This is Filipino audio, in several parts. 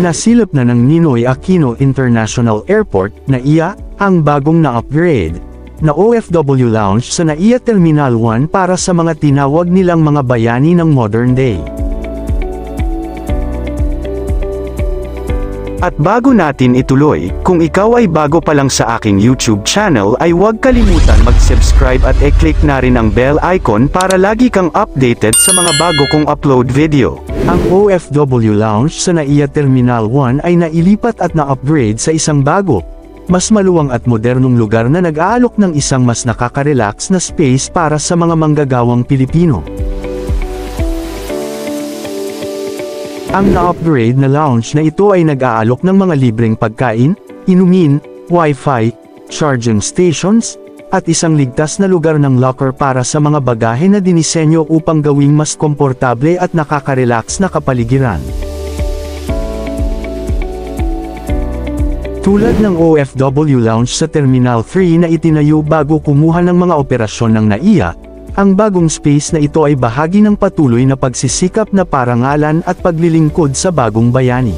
Nasilip na ng Ninoy Aquino International Airport, NAIA, ang bagong na-upgrade na OFW Lounge sa NAIA Terminal 1 para sa mga tinawag nilang mga bayani ng modern day. At bago natin ituloy, kung ikaw ay bago pa lang sa aking YouTube channel ay huwag kalimutan mag-subscribe at i-click na rin ang bell icon para lagi kang updated sa mga bago kong upload video. Ang OFW Lounge sa NAIA Terminal 1 ay nailipat at na-upgrade sa isang bago, mas maluwang at modernong lugar na nag-aalok ng isang mas nakaka-relax na space para sa mga manggagawang Pilipino. Ang na-upgrade na lounge na ito ay nag-aalok ng mga libreng pagkain, inumin, Wi-Fi, charging stations, at isang ligtas na lugar ng locker para sa mga bagahe na dinisenyo upang gawing mas komportable at nakaka-relax na kapaligiran. Tulad ng OFW Lounge sa Terminal 3 na itinayo bago kumuha ng mga operasyon ng NAIA, ang bagong space na ito ay bahagi ng patuloy na pagsisikap na parangalan at paglilingkod sa bagong bayani.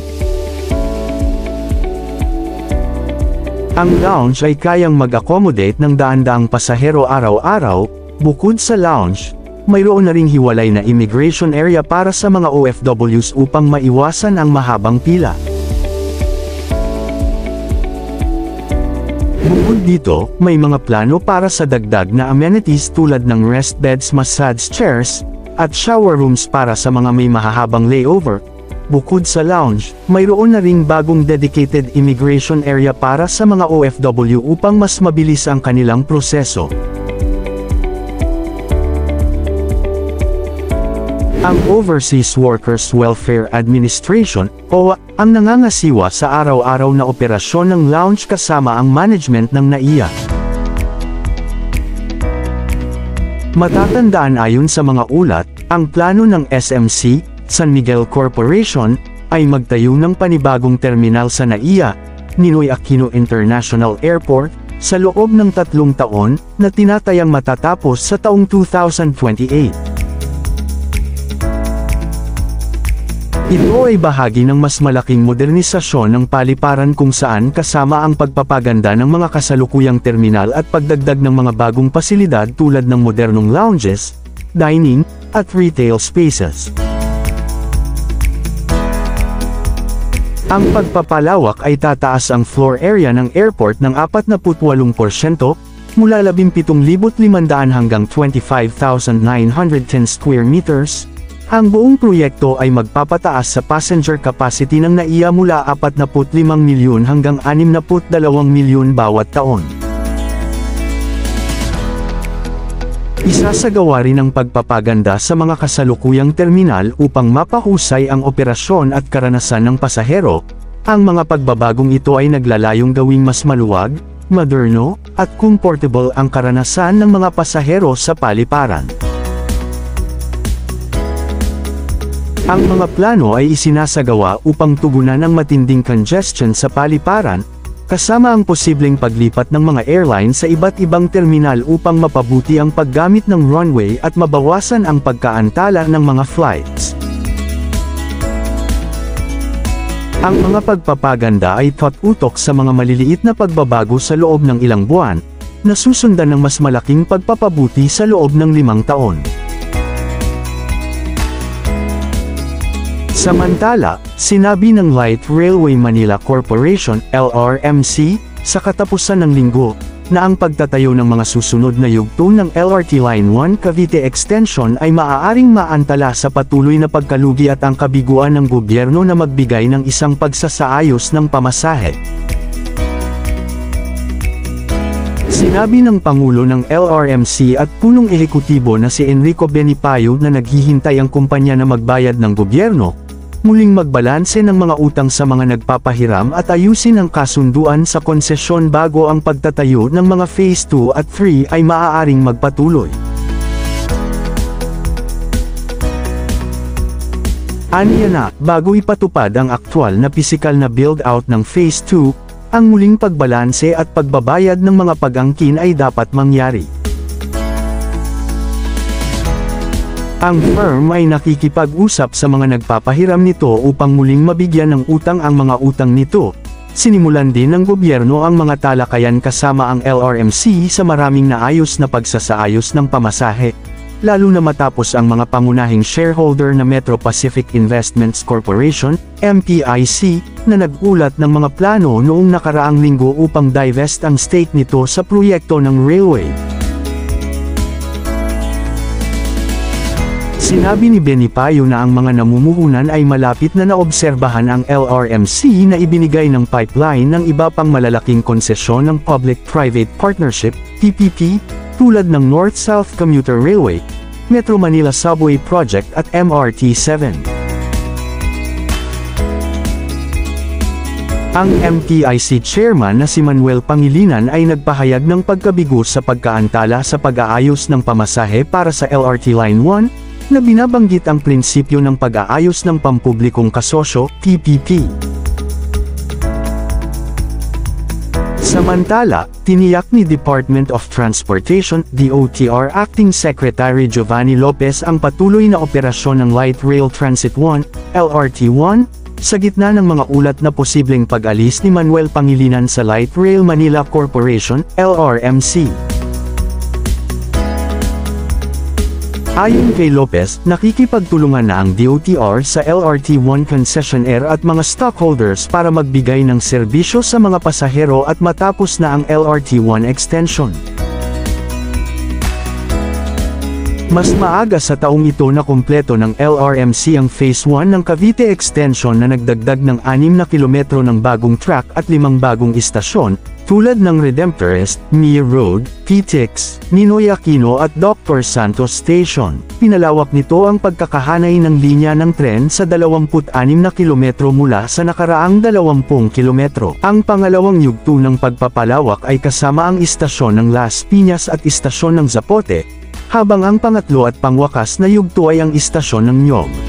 Ang lounge ay kayang mag-accommodate ng daan-daang pasahero araw-araw. Bukod sa lounge, mayroon na ring hiwalay na immigration area para sa mga OFWs upang maiwasan ang mahabang pila. Bukod dito, may mga plano para sa dagdag na amenities tulad ng rest beds, massage chairs, at shower rooms para sa mga may mahahabang layover. Bukod sa lounge, mayroon na ring bagong dedicated immigration area para sa mga OFW upang mas mabilis ang kanilang proseso. Ang Overseas Workers Welfare Administration, OWA, ang nangangasiwa sa araw-araw na operasyon ng lounge kasama ang management ng NAIA. Matatandaan ayon sa mga ulat, ang plano ng SMC, San Miguel Corporation, ay magtayo ng panibagong terminal sa NAIA, Ninoy Aquino International Airport, sa loob ng 3 taon, na tinatayang matatapos sa taong 2028. Ito ay bahagi ng mas malaking modernisasyon ng paliparan kung saan kasama ang pagpapaganda ng mga kasalukuyang terminal at pagdagdag ng mga bagong pasilidad tulad ng modernong lounges, dining, at retail spaces. Ang pagpapalawak ay tataas ang floor area ng airport ng 48%, mula 17,500 hanggang 25,910 square meters. Ang buong proyekto ay magpapataas sa passenger capacity ng NAIA mula 45 milyon hanggang 62 milyon bawat taon. Isasagawa rin ang pagpapaganda sa mga kasalukuyang terminal upang mapahusay ang operasyon at karanasan ng pasahero. Ang mga pagbabagong ito ay naglalayong gawing mas maluwag, moderno, at comfortable ang karanasan ng mga pasahero sa paliparan. Ang mga plano ay isinasagawa upang tugunan ang matinding congestion sa paliparan, kasama ang posibleng paglipat ng mga airline sa iba't ibang terminal upang mapabuti ang paggamit ng runway at mabawasan ang pagkaantala ng mga flights. Ang mga pagpapaganda ay utok sa mga maliliit na pagbabago sa loob ng ilang buwan, na susundan ng mas malaking pagpapabuti sa loob ng 5 taon. Samantala, sinabi ng Light Railway Manila Corporation, LRMC, sa katapusan ng linggo, na ang pagtatayo ng mga susunod na yugto ng LRT Line 1 Cavite Extension ay maaaring maantala sa patuloy na pagkalugi at ang kabiguan ng gobyerno na magbigay ng isang pagsasaayos ng pamasahe. Sinabi ng Pangulo ng LRMC at punong ehekutibo na si Enrico Benipayo na naghihintay ang kumpanya na magbayad ng gobyerno, muling magbalanse ng mga utang sa mga nagpapahiram at ayusin ang kasunduan sa konsesyon bago ang pagtatayo ng mga Phase 2 at 3 ay maaaring magpatuloy. Aniya na, bago ipatupad ang aktwal na pisikal na build-out ng Phase 2, ang muling pagbalanse at pagbabayad ng mga pag-angkin ay dapat mangyari. Ang firm ay nakikipag-usap sa mga nagpapahiram nito upang muling mabigyan ng utang ang mga utang nito. Sinimulan din ng gobyerno ang mga talakayan kasama ang LRMC sa maraming naayos na pagsasaayos ng pamasahe, lalo na matapos ang mga pangunahing shareholder na Metro Pacific Investments Corporation, MPIC, na nagulat ng mga plano noong nakaraang linggo upang divest ang stake nito sa proyekto ng railway. Sinabi ni Benny Payo na ang mga namumuhunan ay malapit na naobserbahan ang LRMC na ibinigay ng pipeline ng iba pang malalaking konsesyon ng Public-Private Partnership, PPP, tulad ng North-South Commuter Railway, Metro Manila Subway Project at MRT-7. Ang MPIC chairman na si Manuel Pangilinan ay nagpahayag ng pagkabigo sa pagkaantala sa pag-aayos ng pamasahe para sa LRT Line 1, na binabanggit ang prinsipyo ng pag-aayos ng pampublikong kasosyo, PPP. Samantala, tiniyak ni Department of Transportation, DOTR Acting Secretary Giovanni Lopez ang patuloy na operasyon ng Light Rail Transit 1, LRT1, sa gitna ng mga ulat na posibleng pag-alis ni Manuel Pangilinan sa Light Rail Manila Corporation, LRMC. Ayon kay Lopez, nakikipagtulungan na ang DOTR sa LRT1 concessionaire at mga stockholders para magbigay ng serbisyo sa mga pasahero at matapos na ang LRT1 extension. Mas maaga sa taong ito na kumpleto ng LRMC ang Phase 1 ng Cavite Extension na nagdagdag ng 6 na kilometro ng bagong track at 5 bagong istasyon, tulad ng Redemptorist, Mia Road, PTX, Ninoy Aquino at Dr. Santos Station. Pinalawak nito ang pagkakahanay ng linya ng tren sa 26 na kilometro mula sa nakaraang 20 kilometro. Ang pangalawang yugto ng pagpapalawak ay kasama ang istasyon ng Las Piñas at istasyon ng Zapote, habang ang pangatlo at pangwakas na yugto ay ang istasyon ng Nyog.